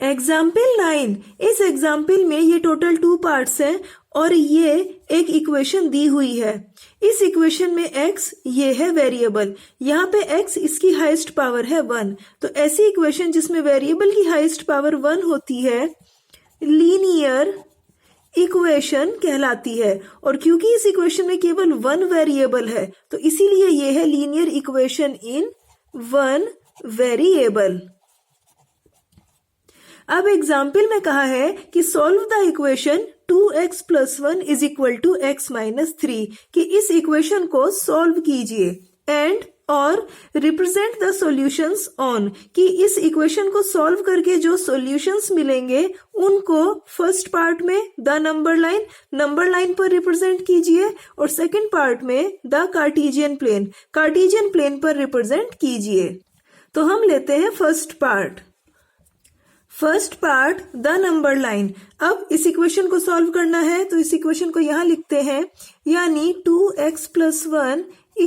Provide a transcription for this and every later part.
Example 9। इस example में ये टोटल 2 पार्ट्स हैं और ये एक इक्वेशन दी हुई है। इस इक्वेशन में x ये है वेरिएबल, यहाँ पे x इसकी हाईएस्ट पावर है 1। तो ऐसी इक्वेशन जिसमें वेरिएबल की हाईएस्ट पावर 1 होती है लीनियर इक्वेशन कहलाती है। और क्योंकि इस इक्वेशन में केवल 1 वेरिएबल है तो इसीलिए ये है लीनियर इक्वेशन इन 1 वेरिएबल। अब एग्जाम्पल में कहा है कि solve the equation 2x + 1 = x - 3 कि इस इक्वेशन को सॉल्व कीजिए एंड और रिप्रेजेंट द सॉल्यूशंस ऑन कि इस इक्वेशन को सॉल्व करके जो सॉल्यूशंस मिलेंगे उनको फर्स्ट पार्ट में द नंबर लाइन पर रिप्रेजेंट कीजिए और सेकंड पार्ट में द कार्टेशियन प्लेन पर रिप्रेजेंट कीजिए। तो हम लेते हैं first part the number line. अब इस इक्वेशन को सॉल्व करना है तो इस इक्वेशन को यहां लिखते हैं, यानी 2x + 1 =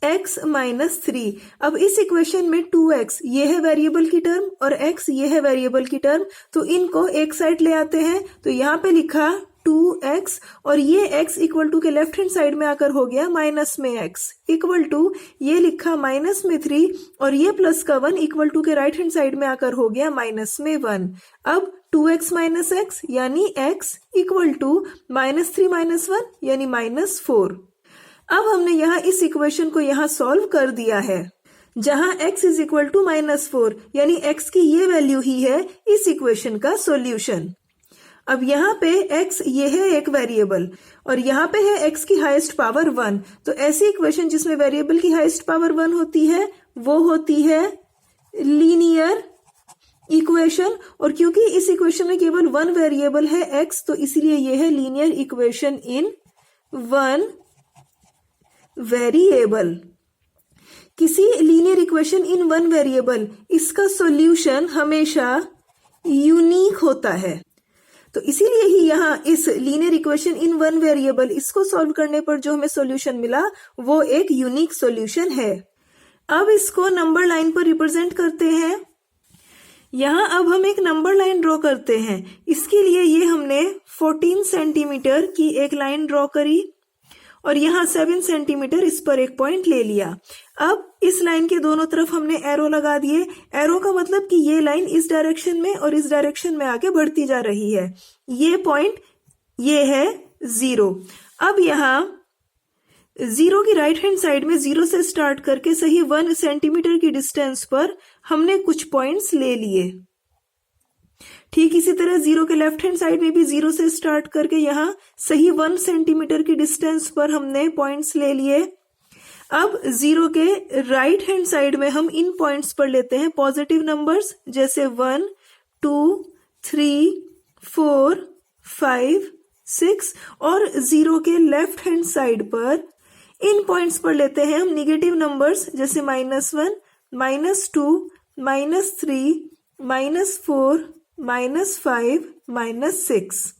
x - 3। अब इस इक्वेशन में 2x ये है वेरिएबल की टर्म और x ये है वेरिएबल की टर्म, तो इनको एक साइड ले आते हैं। तो यहाँ पे लिखा 2x और ये x = के लेफ्ट हैंड साइड में आकर हो गया माइनस में x = ये लिखा -3 और ये प्लस का 1 = के राइट हैंड साइड में आकर हो गया -1। अब 2x - x यानी x = -3 - 1 यानी -4। अब हमने यहाँ इस इक्वेशन को यहाँ सॉल्व कर दिया है, जहां x = -4 यानी x की ये वैल्यू ही है इस इक्वेशन का सॉल्यूशन। अब यहाँ पे x ये है एक वेरिएबल और यहाँ पे है x की हाईएस्ट पावर 1। तो ऐसी इक्वेशन जिसमें वेरिएबल की हाईएस्ट पावर 1 होती है वो होती है लीनियर इक्वेशन। और क्योंकि इस इक्वेशन में केवल 1 वेरिएबल है x तो इसीलिए ये है लीनियर इक्वेशन इन 1 वेरिएबल। किसी लीनियर इक्वेशन इन 1 वेरिएबल इसका सॉल्यूशन हमेशा यूनिक होता है। तो इसीलिए ही यहाँ इस लीनियर इक्वेशन इन 1 वेरिएबल इसको सॉल्व करने पर जो हमें सॉल्यूशन मिला वो एक यूनिक सॉल्यूशन है। अब इसको नंबर लाइन पर रिप्रेजेंट करते हैं। यहाँ अब हम एक नंबर लाइन ड्रॉ करते हैं। इसके लिए ये हमने 14 सेंटीमीटर की एक लाइन ड्रॉ करी और यहाँ 7 सेंटीमीटर इस पर एक पॉइंट ले लिया। अब इस लाइन के दोनों तरफ हमने एरो लगा दिए। एरो का मतलब कि ये लाइन इस डायरेक्शन में और इस डायरेक्शन में आगे बढ़ती जा रही है। ये पॉइंट ये है 0। अब यहाँ 0 की राइट हैंड साइड में 0 से स्टार्ट करके सही 1 सेंटीमीटर की डिस्टेंस पर हमने कुछ पॉइंट्स ले लिए। ठीक इसी तरह 0 के लेफ्ट हैंड साइड में भी 0 से स्टार्ट करके यहाँ सही 1 सेंटीमीटर की डिस्टेंस पर हमने पॉइंट्स ले लिए। अब 0 के राइट हैंड साइड में हम इन पॉइंट्स पर लेते हैं पॉजिटिव नंबर्स, जैसे 1 2 3 4 5 6 और 0 के लेफ्ट हैंड साइड पर इन पॉइंट्स पर लेते हैं हम निगेटिव नंबर्स, जैसे -1 -2 -3 -4 -5 -6।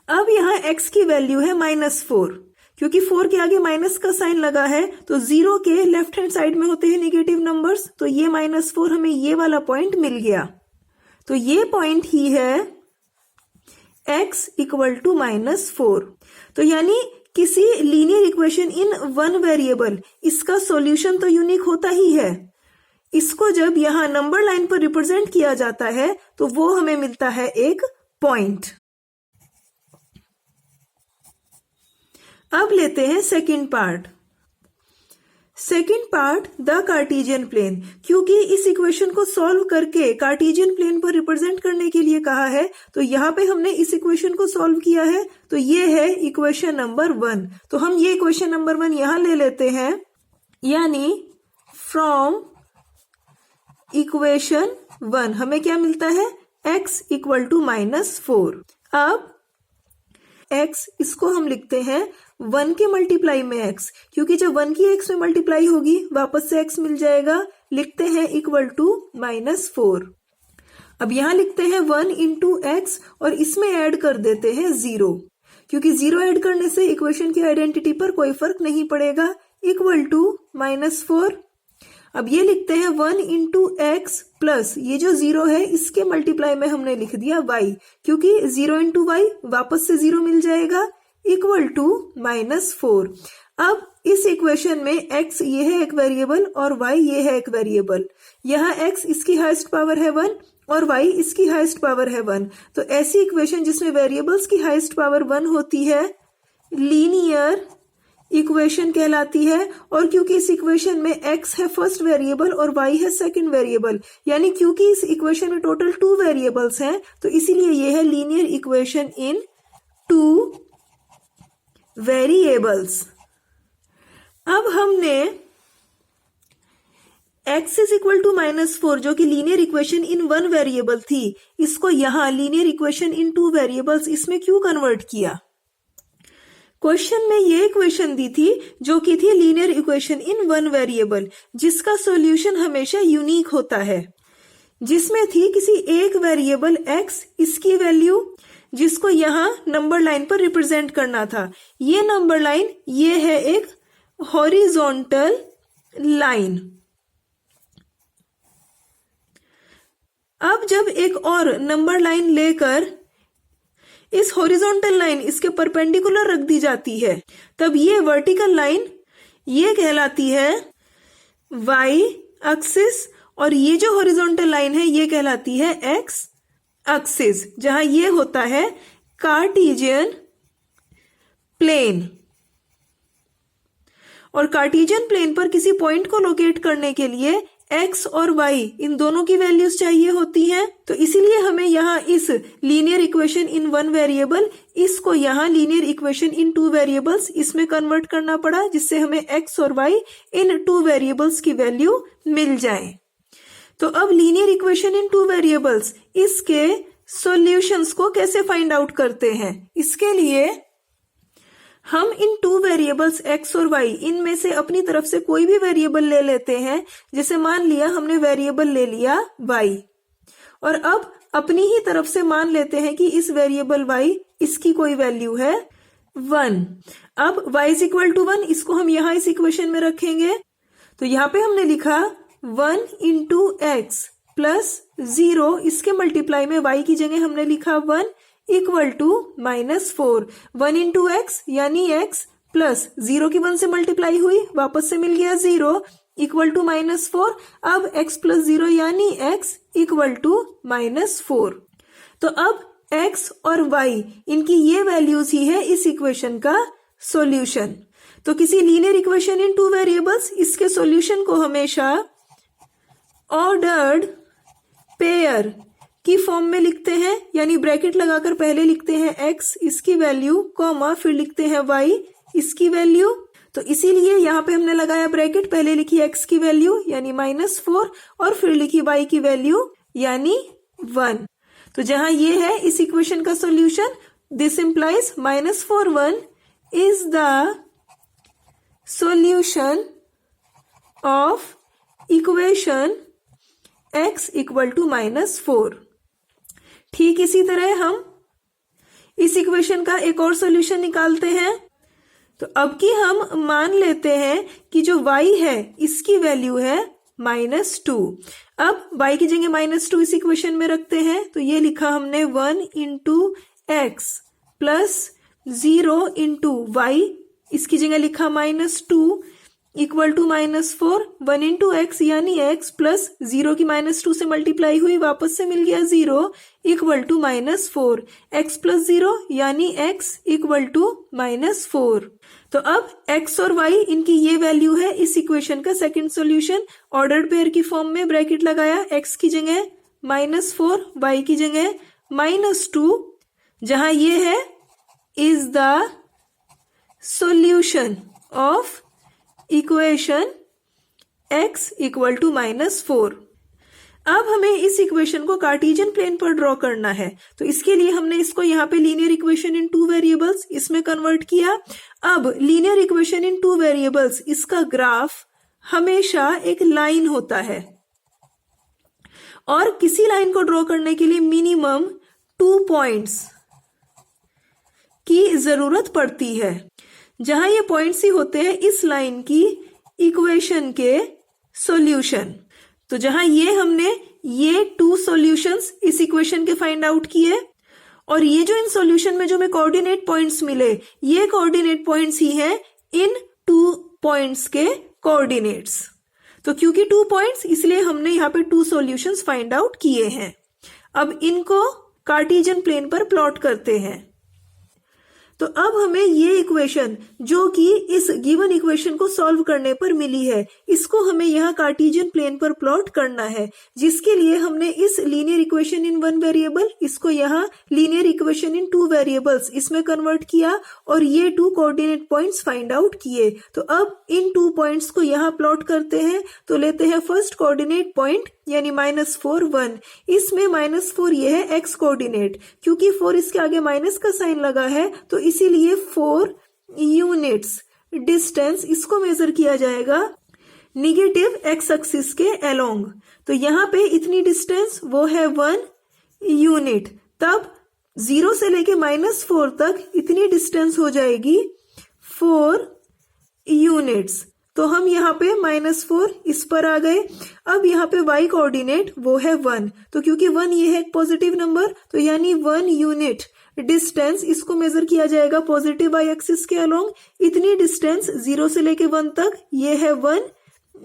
अब यहाँ x की वैल्यू है -4। क्योंकि 4 के आगे माइनस का साइन लगा है तो 0 के लेफ्ट हैंड साइड में होते हैं निगेटिव नंबर्स, तो ये -4 हमें ये वाला पॉइंट मिल गया। तो ये पॉइंट ही है x = -4। तो यानी किसी लीनियर इक्वेशन इन 1 वेरिएबल इसका सॉल्यूशन तो यूनिक होता ही है। इसको जब यहाँ नंबर लाइन पर रिप्रेजेंट किया जाता है तो वो हमें मिलता है एक पॉइंट। अब लेते हैं second part the Cartesian plane. क्योंकि इस इक्वेशन को सॉल्व करके कार्टेशियन प्लेन पर रिप्रेजेंट करने के लिए कहा है तो यहाँ पे हमने इस इक्वेशन को सॉल्व किया है। तो ये है इक्वेशन नंबर 1। तो हम ये इक्वेशन नंबर 1 यहाँ ले लेते हैं, यानी फ्रॉम इक्वेशन 1 हमें क्या मिलता है x = -4। अब x इसको हम लिखते हैं 1 के मल्टीप्लाई में x, क्योंकि जब 1 की x में मल्टीप्लाई होगी वापस से x मिल जाएगा। लिखते हैं = -4। अब यहाँ लिखते हैं 1 × x और इसमें ऐड कर देते हैं 0, क्योंकि 0 ऐड करने से इक्वेशन की आइडेंटिटी पर कोई फर्क नहीं पड़ेगा। = -4। अब ये लिखते हैं 1 इंटू एक्स प्लस ये जो 0 है इसके मल्टीप्लाई में हमने लिख दिया y, क्योंकि 0 इंटू वाई वापस से 0 मिल जाएगा, इक्वल टू -4। अब इस इक्वेशन में x ये है एक वेरिएबल और y ये है एक वेरिएबल। यहाँ x इसकी हाईएस्ट पावर है 1 और y इसकी हाईएस्ट पावर है 1। तो ऐसी इक्वेशन जिसमें वेरिएबल्स की हाईएस्ट पावर 1 होती है लीनियर इक्वेशन कहलाती है। और क्योंकि इस इक्वेशन में x है फर्स्ट वेरिएबल और y है सेकंड वेरिएबल, यानी क्योंकि इस इक्वेशन में टोटल 2 वेरिएबल्स हैं, तो इसीलिए ये है लीनियर इक्वेशन इन 2 वेरिएबल्स। अब हमने x इज इक्वल टू -4 जो कि लीनियर इक्वेशन इन 1 वेरिएबल थी, इसको यहां लीनियर इक्वेशन इन 2 वेरिएबल्स इसमें क्यों कन्वर्ट किया? क्वेश्चन में ये इक्वेशन दी थी जो कि थी लीनियर इक्वेशन इन 1 वेरिएबल, जिसका सॉल्यूशन हमेशा यूनिक होता है, जिसमें थी किसी एक वेरिएबल x इसकी वैल्यू जिसको यहां नंबर लाइन पर रिप्रेजेंट करना था। ये नंबर लाइन ये है एक हॉरिजॉन्टल लाइन। अब जब एक और नंबर लाइन लेकर इस हॉरिजॉन्टल लाइन इसके परपेंडिकुलर रख दी जाती है, तब ये वर्टिकल लाइन ये कहलाती है y एक्सिस और ये जो हॉरिजॉन्टल लाइन है ये कहलाती है x एक्सिस, जहां ये होता है कार्टेशियन प्लेन। और कार्टेशियन प्लेन पर किसी पॉइंट को लोकेट करने के लिए x और y इन दोनों की वैल्यूज चाहिए होती हैं। तो इसीलिए हमें यहाँ इस लीनियर इक्वेशन इन 1 वेरिएबल इसको यहाँ लीनियर इक्वेशन इन 2 वेरिएबल्स इसमें कन्वर्ट करना पड़ा, जिससे हमें x और y इन 2 वेरिएबल्स की वैल्यू मिल जाए। तो अब लीनियर इक्वेशन इन 2 वेरिएबल्स इसके सॉल्यूशंस को कैसे फाइंड आउट करते हैं? इसके लिए हम इन 2 वेरिएबल्स x और y इनमें से अपनी तरफ से कोई भी वेरिएबल ले लेते हैं। जैसे मान लिया हमने वेरिएबल ले लिया y और अब अपनी ही तरफ से मान लेते हैं कि इस वेरिएबल y इसकी कोई वैल्यू है 1। अब y इज इक्वल टू 1 इसको हम यहां इस इक्वेशन में रखेंगे। तो यहां पे हमने लिखा 1 इंटू एक्स प्लस 0 इसके मल्टीप्लाई में y की जगह हमने लिखा 1 इक्वल टू -4। 1 इंटू एक्स यानी x प्लस 0 की 1 से मल्टीप्लाई हुई वापस से मिल गया 0 इक्वल टू -4। अब x प्लस 0 यानी x इक्वल टू -4। तो अब x और y इनकी ये वैल्यूज ही है इस इक्वेशन का सॉल्यूशन। तो किसी लीनियर इक्वेशन इन 2 वेरिएबल्स इसके सॉल्यूशन को हमेशा ऑर्डर्ड पेयर की फॉर्म में लिखते हैं, यानी ब्रैकेट लगाकर पहले लिखते हैं x इसकी वैल्यू कॉमा फिर लिखते हैं y इसकी वैल्यू। तो इसीलिए यहाँ पे हमने लगाया ब्रैकेट, पहले लिखी x की वैल्यू यानी -4 और फिर लिखी y की वैल्यू यानी 1। तो जहां ये है इस इक्वेशन का solution, this implies -4 1 is the solution of equation x equal to -4। ठीक इसी तरह हम इस इक्वेशन का एक और सॉल्यूशन निकालते हैं। तो अब की हम मान लेते हैं कि जो y है इसकी वैल्यू है -2। अब y की जगह -2 इस इक्वेशन में रखते हैं। तो ये लिखा हमने 1 into x plus 0 into y, इसकी जगह लिखा -2 इक्वल टू -4। 1 इंटू एक्स यानी x प्लस 0 की -2 से मल्टीप्लाई हुई वापस से मिल गया 0 इक्वल टू -4। x प्लस 0 यानी x इक्वल टू -4। तो अब x और y इनकी ये वैल्यू है इस इक्वेशन का सेकंड सॉल्यूशन। ऑर्डर्ड पेयर की फॉर्म में ब्रैकेट लगाया, x की जगह -4 y की जगह -2, जहां ये है is the solution of equation x equal to -4। अब हमें इस इक्वेशन को कार्टेशियन प्लेन पर ड्रॉ करना है। तो इसके लिए हमने इसको यहाँ पे लीनियर इक्वेशन इन 2 वेरिएबल्स इसमें कन्वर्ट किया। अब लीनियर इक्वेशन इन 2 वेरिएबल्स इसका ग्राफ हमेशा एक लाइन होता है और किसी लाइन को ड्रॉ करने के लिए मिनिमम 2 पॉइंट्स की जरूरत पड़ती है। जहां ये पॉइंट्स ही होते हैं इस लाइन की इक्वेशन के सॉल्यूशन। तो जहां ये हमने ये 2 सॉल्यूशंस इस इक्वेशन के फाइंड आउट किए, और ये जो इन सॉल्यूशन में जो हमें कोऑर्डिनेट पॉइंट्स मिले, ये कोऑर्डिनेट पॉइंट्स ही हैं इन 2 पॉइंट्स के कोऑर्डिनेट्स। तो क्योंकि 2 पॉइंट्स, इसलिए हमने यहाँ पे 2 सॉल्यूशंस फाइंड आउट किए हैं। अब इनको कार्टेशियन प्लेन पर प्लॉट करते हैं। तो अब हमें ये इक्वेशन जो कि इस गिवन इक्वेशन को सॉल्व करने पर मिली है, इसको हमें यहाँ कार्टेशियन प्लेन पर प्लॉट करना है, जिसके लिए हमने इस लीनियर इक्वेशन इन 1 वेरिएबल, इसको यहाँ लीनियर इक्वेशन इन 2 वेरिएबल्स इसमें कन्वर्ट किया और ये 2 कोऑर्डिनेट पॉइंट्स फाइंड आउट किए। तो अब इन 2 पॉइंट्स को यहाँ प्लॉट करते हैं। तो लेते हैं फर्स्ट कोऑर्डिनेट पॉइंट यानी -4 1। इसमें -4 ये है एक्स कोऑर्डिनेट, क्योंकि 4 इसके आगे माइनस का साइन लगा है, तो इसीलिए 4 यूनिट्स डिस्टेंस इसको मेजर किया जाएगा निगेटिव एक्स एक्सिस के अलोंग। तो यहाँ पे इतनी डिस्टेंस वो है 1 यूनिट। तब 0 से लेके -4 तक इतनी डिस्टेंस हो जाएगी 4 यूनिट्स। तो हम यहाँ पे -4 इस पर आ गए। अब यहाँ पे y कोऑर्डिनेट वो है 1, तो क्योंकि 1 ये है एक पॉजिटिव नंबर, तो यानी 1 यूनिट डिस्टेंस इसको मेजर किया जाएगा पॉजिटिव y एक्सिस के अलोंग। इतनी डिस्टेंस 0 से लेके 1 तक ये है 1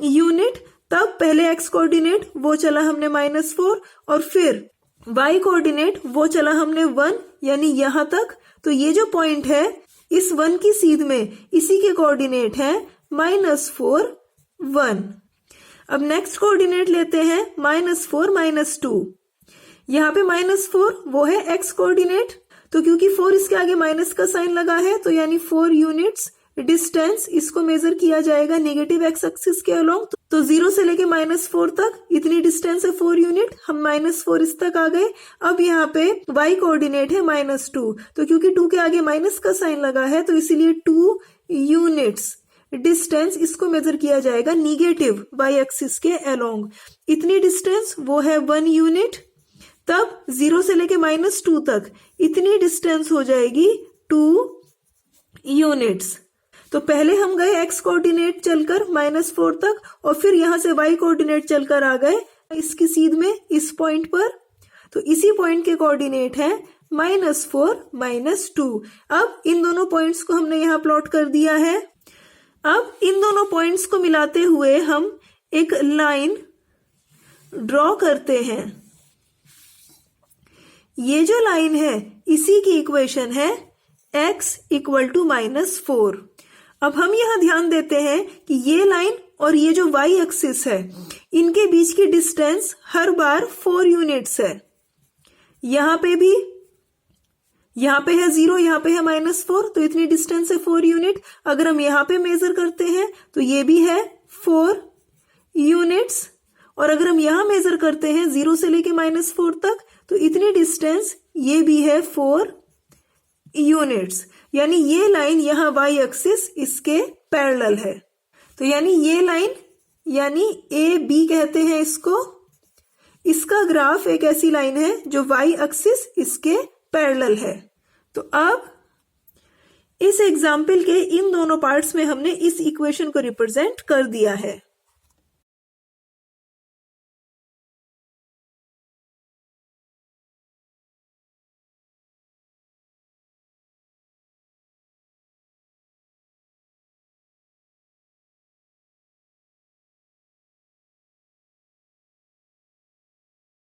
यूनिट। तब पहले x कोऑर्डिनेट वो चला हमने -4, और फिर y कोऑर्डिनेट वो चला हमने 1 यानी यहां तक। तो ये जो पॉइंट है इस 1 की सीध में, इसी के कोऑर्डिनेट है -4 1। अब नेक्स्ट कोऑर्डिनेट लेते हैं -4 -2। यहाँ पे -4 वो है x कोऑर्डिनेट, तो क्योंकि 4 इसके आगे माइनस का साइन लगा है, तो यानी 4 यूनिट्स डिस्टेंस इसको मेजर किया जाएगा नेगेटिव एक्स एक्सिस के अलोंग। तो 0 से लेके -4 तक इतनी डिस्टेंस है 4 यूनिट। हम -4 इस तक आ गए। अब यहाँ पे y कोऑर्डिनेट है -2, तो क्योंकि 2 के आगे माइनस का साइन लगा है, तो इसीलिए 2 यूनिट्स डिस्टेंस इसको मेजर किया जाएगा निगेटिव y एक्सिस के अलोंग। इतनी डिस्टेंस वो है 1 यूनिट। तब 0 से लेके -2 तक इतनी डिस्टेंस हो जाएगी 2 यूनिट्स। तो पहले हम गए x कोऑर्डिनेट चलकर -4 तक, और फिर यहां से y कोऑर्डिनेट चलकर आ गए इसकी सीध में इस पॉइंट पर। तो इसी पॉइंट के कोऑर्डिनेट है -4 -2। अब इन दोनों पॉइंट्स को हमने यहाँ प्लॉट कर दिया है। अब इन दोनों पॉइंट्स को मिलाते हुए हम एक लाइन ड्रॉ करते हैं। ये जो लाइन है इसी की इक्वेशन है x = -4। अब हम यहां ध्यान देते हैं कि ये लाइन और ये जो y एक्सिस है, इनके बीच की डिस्टेंस हर बार 4 यूनिट्स है। यहां पे भी, यहाँ पे है 0, यहाँ पे है -4, तो इतनी डिस्टेंस है 4 यूनिट। अगर हम यहाँ पे मेजर करते हैं तो ये भी है 4 यूनिट्स, और अगर हम यहाँ मेजर करते हैं 0 से लेके -4 तक, तो इतनी डिस्टेंस ये भी है 4 यूनिट्स। यानी ये लाइन यहाँ y एक्सिस इसके पैरेलल है। तो यानी ये लाइन, यानी AB कहते हैं इसको, इसका ग्राफ एक ऐसी लाइन है जो y एक्सिस इसके पैरेलल है। तो अब इस एग्जाम्पल के इन दोनों पार्ट्स में हमने इस इक्वेशन को रिप्रेजेंट कर दिया है।